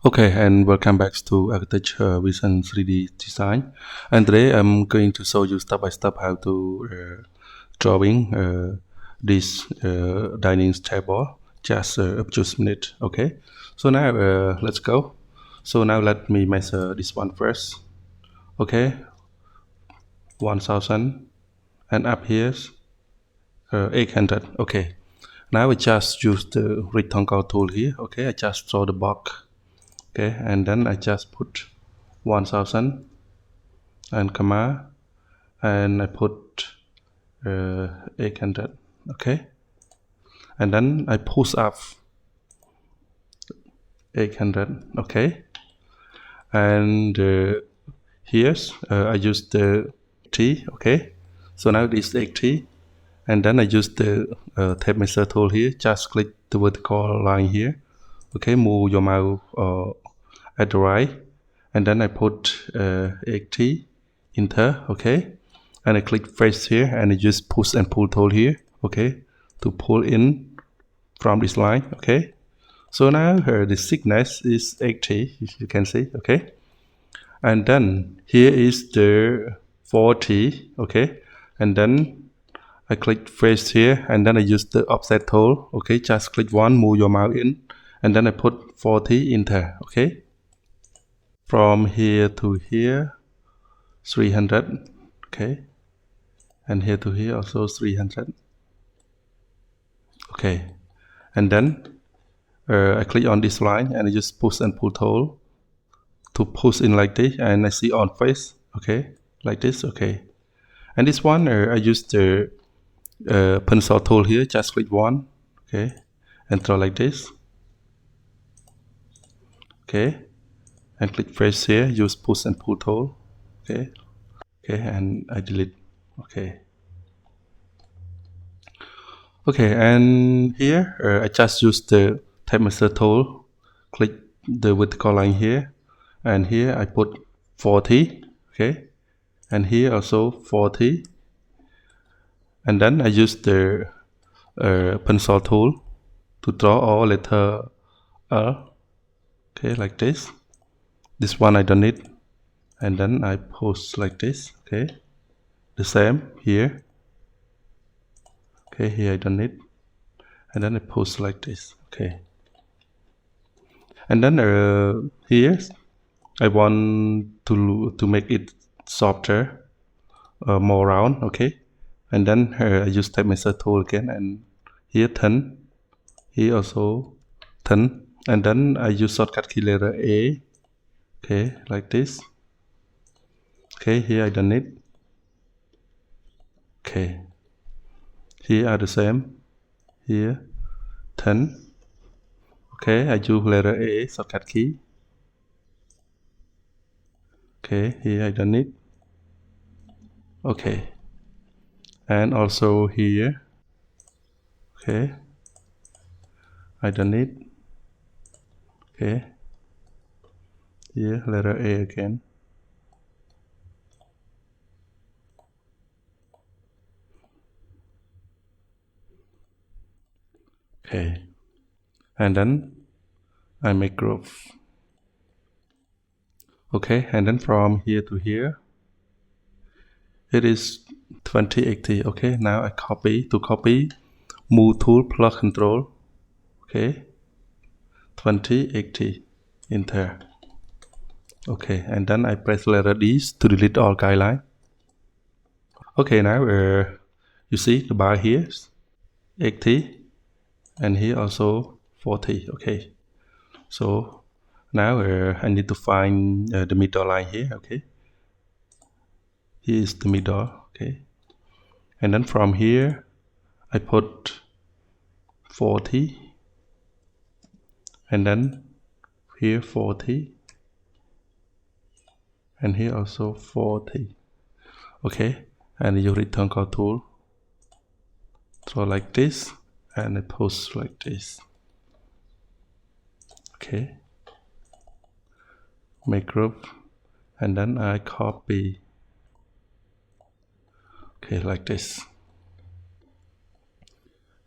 Okay, and welcome back to Architecture Vision 3D Design. And today I'm going to show you step by step how to drawing this dining table just a few minutes. Okay, so now let's go. So now let me measure this one first. Okay, 1000 and up here 800. Okay, now I just use the rectangle tool here. Okay, I just draw the box. Okay, and then I just put 1000 and comma and I put 800. Okay, and then I push up 800. Okay, and here's I use the T. Okay, so now this 80, and then I use the tape measure tool here. Just click the vertical line here. Okay, move your mouse at the right, and then I put 80, enter. Okay, and I click face here, and I use push and pull tool here. Okay, to pull in from this line. Okay, so now the thickness is 80, you can see. Okay, and then here is the 40. Okay, and then I click face here, and then I use the offset tool. Okay, just click one, move your mouse in, and then I put 40, enter. Okay, from here to here 300. Okay, and here to here also 300. Okay, and then I click on this line and I just push and pull tool to push in like this, and I see on face. Okay, like this. Okay, and this one I use the pencil tool here. Just click one. Okay, and draw like this. Okay, and click face here. Use push and pull tool. Okay, okay, and I delete. Okay. Okay, and here I just use the tape measure tool. Click the vertical line here, and here I put 40. Okay, and here also 40, and then I use the pencil tool to draw all letter L. Okay, like this. This one I don't need, and then I post like this. Okay, the same here. Okay, here I don't need, and then I post like this. Okay, and then here I want to make it softer, more round. Okay, and then I use tape measure tool again, and here 10, here also 10, and then I use shortcut key letter A. Okay, like this. Okay, here I don't need. Okay, here are the same. Here 10. Okay, I use letter A shortcut key. Okay, here I don't need. Okay, and also here. Okay, I don't need. Okay, here letter A again. Okay, and then I make group. Okay, and then from here to here it is 2080. Okay, now I copy. To copy, move tool plus control. Okay, 2080, enter. Okay, and then I press letter D to delete all guideline. Okay, now you see the bar here 80, and here also 40. Okay, so now I need to find the middle line here. Okay, here is the middle. Okay, and then from here I put 40, and then here 40, and here also 40. Okay, and you rectangle tool, draw like this, and I post like this. Okay, make group, and then I copy. Okay, like this,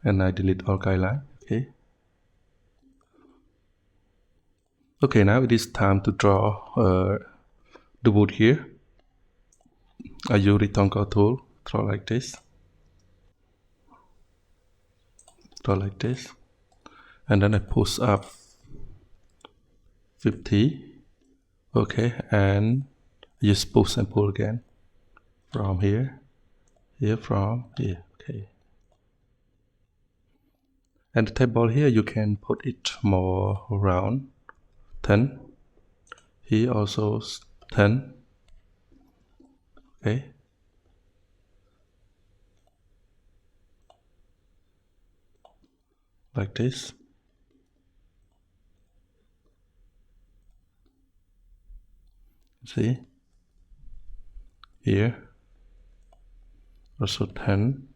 and I delete all guideline. Okay, Okay, now it is time to draw the wood here. I use rectangle tool, draw like this, and then I push up 50. Okay, and just push and pull again from here, from here. Okay, and the table here you can put it more round. 10. Here also 10. Okay. Like this. See? Here. Also 10.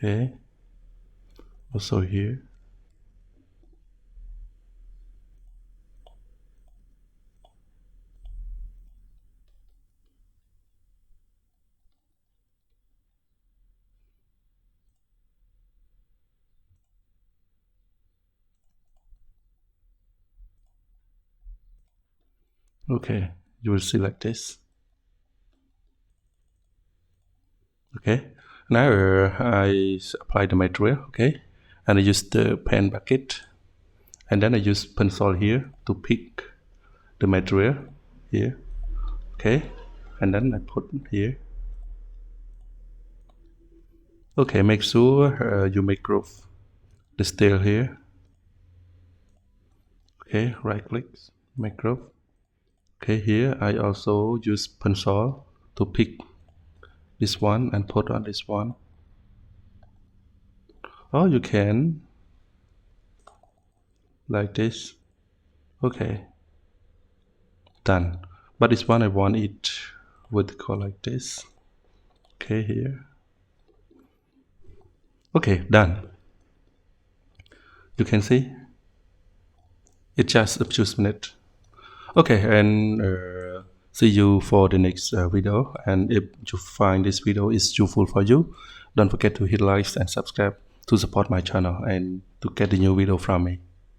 Okay. Also here. Okay, you will see like this. Okay, now I apply the material, okay, and I use the pen bucket, and then I use pencil here to pick the material here, okay, and then I put here. Okay, make sure you make groove the steel here. Okay, right click, make groove. Okay, here I also use pencil to pick this one and put on this one. Or you can like this. Okay, done. But this one I want it with color like this. Okay, here. Okay, done. You can see it's just a few minutes. Okay, and see you for the next video. And if you find this video is useful for you, don't forget to hit like and subscribe to support my channel and to get the new video from me.